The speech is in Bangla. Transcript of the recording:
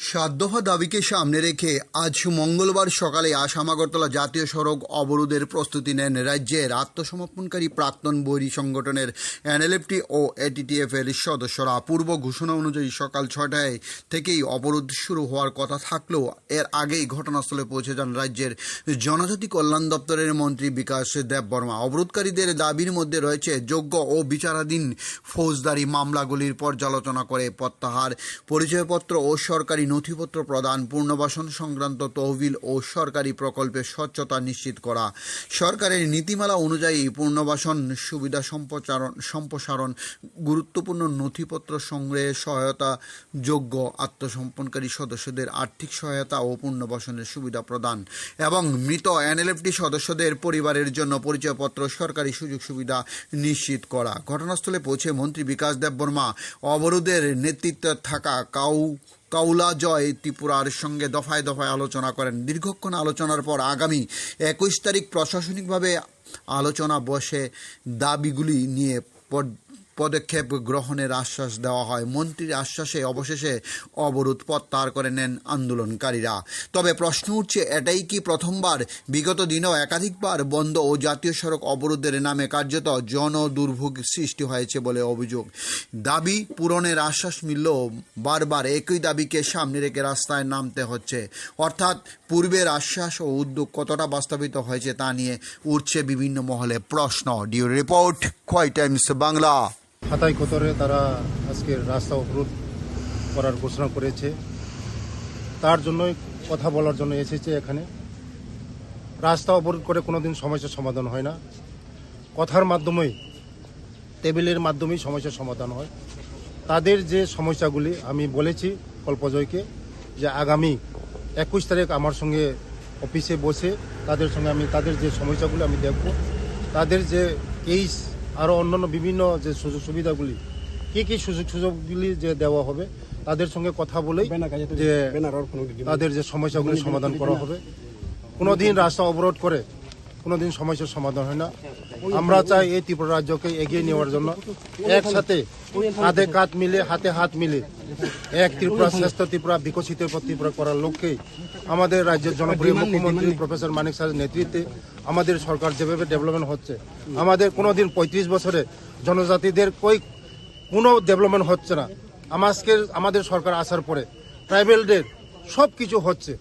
সাত দফা দাবিকে সামনে রেখে আজ মঙ্গলবার সকালে আসাম আগরতলা জাতীয় সড়ক অবরোধের প্রস্তুতি নেন রাজ্যের আত্মসমর্পণকারী প্রাক্তন বৈরী সংগঠনের এনএলএফটি ও এটিটিএফ এর সদস্যরা। পূর্ব ঘোষণা অনুযায়ী সকাল 6টায় থেকেই অবরোধ শুরু হওয়ার কথা থাকলেও এর আগেই ঘটনাস্থলে পৌঁছে যান রাজ্যের জনজাতি কল্যাণ দপ্তরের মন্ত্রী বিকাশ দেববর্মা। অবরোধকারীদের দাবির মধ্যে রয়েছে যোগ্য ও বিচারাধীন ফৌজদারি মামলাগুলির পর্যালোচনা করে প্রত্যাহার, পরিচয়পত্র ও সরকারি নথিপত্র প্রদান, পুনর্বাসন সংক্রান্ত তহবিল ও সরকারি প্রকল্পে স্বচ্ছতা নিশ্চিত করা, সরকারের নীতিমালা অনুযায়ী পুনর্বাসন সুবিধা সম্প্রসারণ, গুরুত্বপূর্ণ নথিপত্র সংগ্রহে সহায়তা, যোগ্য আত্মসমর্পণকারী সদস্যদের আর্থিক সহায়তা ও পুনর্বাসনের সুবিধা প্রদান এবং মৃত এনএলএফটি সদস্যদের পরিবারের জন্য পরিচয়পত্র, সরকারি সুযোগ সুবিধা নিশ্চিত করা। ঘটনাস্থলে পৌঁছে মন্ত্রী বিকাশ দেববর্মা অবরোধের নেতৃত্বে থাকা কাউলা জয় ত্রিপুরার সঙ্গে দফায় দফায় আলোচনা করেন। দীর্ঘক্ষণ আলোচনার পর আগামী 21 তারিখ প্রশাসনিকভাবে আলোচনা বসে দাবিগুলি নিয়ে পদক্ষেপ গ্রহণের আশ্বাস দেওয়া হয়। মন্ত্রীর আশ্বাসে অবশেষে অবরোধ প্রত্যাহার করে নেন আন্দোলনকারীরা। তবে প্রশ্ন উঠছে, এটাই কি প্রথমবার? বিগত দিনেও একাধিকবার বন্ধ ও জাতীয় সড়ক অবরোধের নামে কার্যত জনদুর্ভোগ সৃষ্টি হয়েছে বলে অভিযোগ। দাবি পূরণের আশ্বাস মিললেও বারবার একই দাবিকে সামনে রেখে রাস্তায় নামতে হচ্ছে। অর্থাৎ পূর্বের আশ্বাস ও উদ্যোগ কতটা বাস্তবিত হয়েছে তা নিয়ে উঠছে বিভিন্ন মহলে প্রশ্ন। ডিও রিপোর্ট, খোয়াই টাইমস বাংলা। হাতাই খতরে তারা আজকে রাস্তা অবরোধ করার ঘোষণা করেছে, তার জন্যই কথা বলার জন্য এসেছে এখানে। রাস্তা অবরোধ করে কোনোদিন সমস্যার সমাধান হয় না, কথার মাধ্যমেই, টেবিলের মাধ্যমেই সমস্যার সমাধান হয়। তাদের যে সমস্যাগুলি আমি বলেছি কল্পজয়কে যে আগামী 21 তারিখ আমার সঙ্গে অফিসে বসে তাদের সঙ্গে আমি তাদের যে সমস্যাগুলি আমি দেখব, তাদের যে কেস আরও অন্যান্য বিভিন্ন যে সুযোগ সুবিধাগুলি, কী সুযোগগুলি যে দেওয়া হবে, তাদের সঙ্গে কথা বলেই যে তাদের যে সমস্যাগুলি সমাধান করা হবে। কোনো দিন রাস্তা অবরোধ করে কোনো দিন সমস্যার সমাধান হয় না। আমরা চাই এই ত্রিপুরা রাজ্যকে এগিয়ে নেওয়ার জন্য একসাথে কাঁধে কাঁধ মিলে, হাতে হাত মিলে এক ত্রিপুরা, শ্রেষ্ঠ ত্রিপুরা, বিকশিত ত্রিপুরা করার লক্ষ্যেই আমাদের রাজ্যের জনপ্রিয় মুখ্যমন্ত্রী প্রফেসর মানিক স্যারের নেতৃত্বে আমাদের সরকার যেভাবে ডেভেলপমেন্ট হচ্ছে, আমাদের কোনোদিন 35 বছরে জনজাতিদের কোনো ডেভেলপমেন্ট হচ্ছে না। আমাদের সরকার আসার পরে ট্রাইবেলদের সব কিছু হচ্ছে।